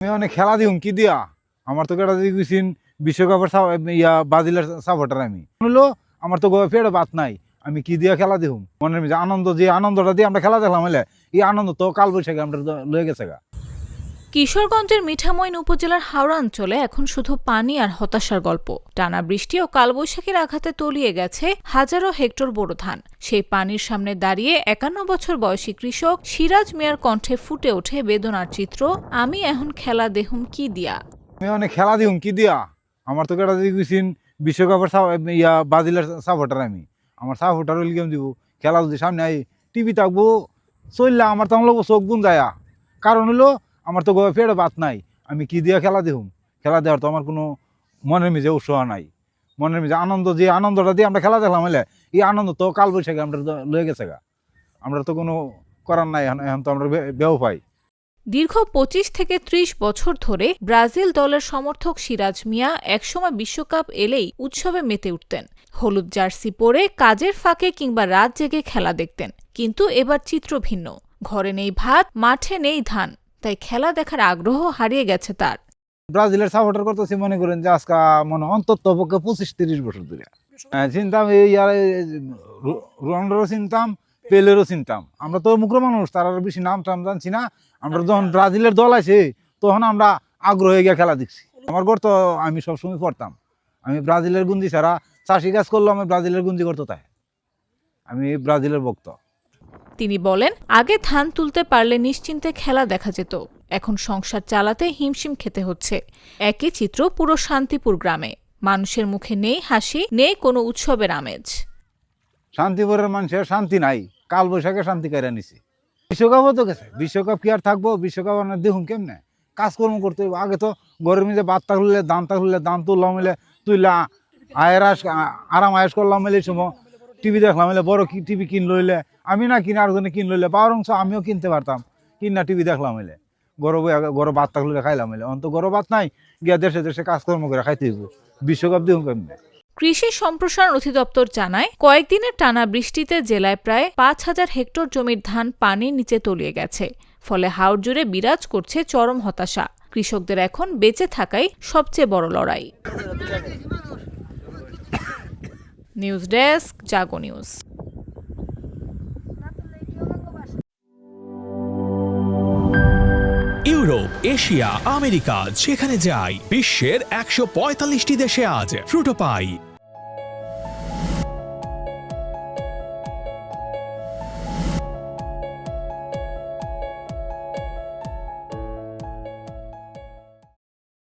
আমি অনেক খেলা দিই কি দিয়া আমার তো কেটা দিয়ে গেছিন বিশ্বকাপের ব্রাজিলের সাপোর্টার আমি হলো আমার তো পেটে বাত নাই আমি কি দিয়া খেলা দিই মনের মধ্যে আনন্দ যে আনন্দটা দিয়ে আমরা খেলা দেখলাম হলে এই আনন্দ তো কাল বৈশাখে আমরা লয়ে গেছে গা। কিশোরগঞ্জের মিঠামইন উপজেলার হাওড়া অঞ্চলে এখন শুধু পানি আর হতাশার গল্প। টানা বৃষ্টি ও কালবৈশাখীর আঘাতে তলিয়ে গেছে হাজারো হেক্টর বোরো ধান। সেই পানির সামনে দাঁড়িয়ে 51 বছর বয়সী কৃষক সিরাজ মিয়ার কণ্ঠে ফুটে ওঠে বেদনার চিত্র। আমি এখন খেলা দেহুম কি দিয়া। আমি অনেক খেলা দিই কি দিয়া আমার তো কেটা দিয়ে গেছিন বিশ্বকাপের ব্রাজিলের সাপোর্টার আমি আমার সাপোর্টার হইলে গেম দিব খেলা যদি সামনে আই টিভি থাকবো চললে আমার তো আমার চোখ বুন যায় কারণ হলো আমার তো পেটে বাত নাই আমি কি দিয়া খেলা দিহুম খেলা দেওয়ার তো আমার কোনো মনের মেঝে উৎসাহ নাই মনের মেঝে আনন্দ যে আনন্দটা দিয়ে আমরা খেলা দেখলাম হলে এই আনন্দ তো কাল বৈশাখে আমরা লয়ে গেছে গা। আমরা তো কোনো করার নাই এখন তো আমরা বেও পাই। দীর্ঘ 25 থেকে 30 বছর ধরে ব্রাজিল দলের সমর্থক সিরাজ মিয়া একসময় বিশ্বকাপ এলেই উৎসবে মেতে উঠতেন। হলুদ জার্সি পরে কাজের ফাঁকে কিংবা রাত জেগে খেলা দেখতেন। কিন্তু এবার চিত্র ভিন্ন। ঘরে নেই ভাত, মাঠে নেই ধান, তাই খেলা দেখার আগ্রহ হারিয়ে গেছে তার। ব্রাজিলের সাপোর্টার করতেছি মনে করেন যে আজকে মনে অন্তত পক্ষে 25-30 বছর ধরে চিনতাম এই রোনাল্ডোরও চিনতাম, পেলেরও চিনতাম। আমরা তো মুখ্য মানুষ, তার আর বেশি নাম টাম জানছি না। আমরা যখন ব্রাজিলের দল আছে তখন আমরা আগ্রহ হয়ে গিয়ে খেলা দেখছি। আমার ঘর তো আমি সবসময় পড়তাম, আমি ব্রাজিলের গুঞ্জি ছাড়া চাষি কাজ করলো আমি ব্রাজিলের গুঞ্জি করতো, তাই আমি ব্রাজিলের ভক্ত। তিনি বলেন, আগে ধান তুলতে পারলে নিশ্চিন্তে খেলা দেখা যেত, এখন সংসার চালাতে হিমশিম খেতে হচ্ছে। একই চিত্র পুরো শান্তিপুর গ্রামে। মানুষের মুখে নেই হাসি, নেই কোনো উৎসবের আমেজ। শান্তিপুরের মানুষের শান্তি নাই, কাল বৈশাখে শান্তি কেড়ে নিছি। বিশ্বকাপও তো গেছে, বিশ্বকাপ কি আর থাকবো? বিশ্বকাপ দেখুন কেমনে কাজকর্ম করতে হইব। আগে তো ঘরের মধ্যে ভাত থাকলে ধান তুললাম মিলে তুইলা আরাম আয়েস করলাম মিলে সময় টিভি দেখলাম মিলে বড় টিভি কিন লইলে আমি না কিনে আরেকজনে কিন লইলে পাওয়ার অংশ আমিও কিনতে পারতাম, কিনা টিভি দেখলাম মিলে গরো ভাত থাকলে খাইলাম মিলে। অন্ত গরো ভাত নাই, গিয়া দেশে দেশে কাজকর্ম করে খাইতে হইব। বিশ্বকাপ দেখুন কেমনে। কৃষি সম্প্রসারণ অধিদপ্তর জানায়, কয়েকদিনের টানা বৃষ্টিতে জেলায় প্রায় 5000 হেক্টর জমির ধান পানির নিচে তলিয়ে গেছে। ফলে হাওর জুড়ে বিরাজ করছে চরম হতাশা। কৃষকদের এখন বেঁচে থাকাই সবচেয়ে বড় লড়াই। নিউজ ডেস্ক, জাগো নিউজ। ইউরোপ, এশিয়া, আমেরিকা যেখানে যাই, বিশ্বের 145টি দেশে আজ ফ্রুটো পাই।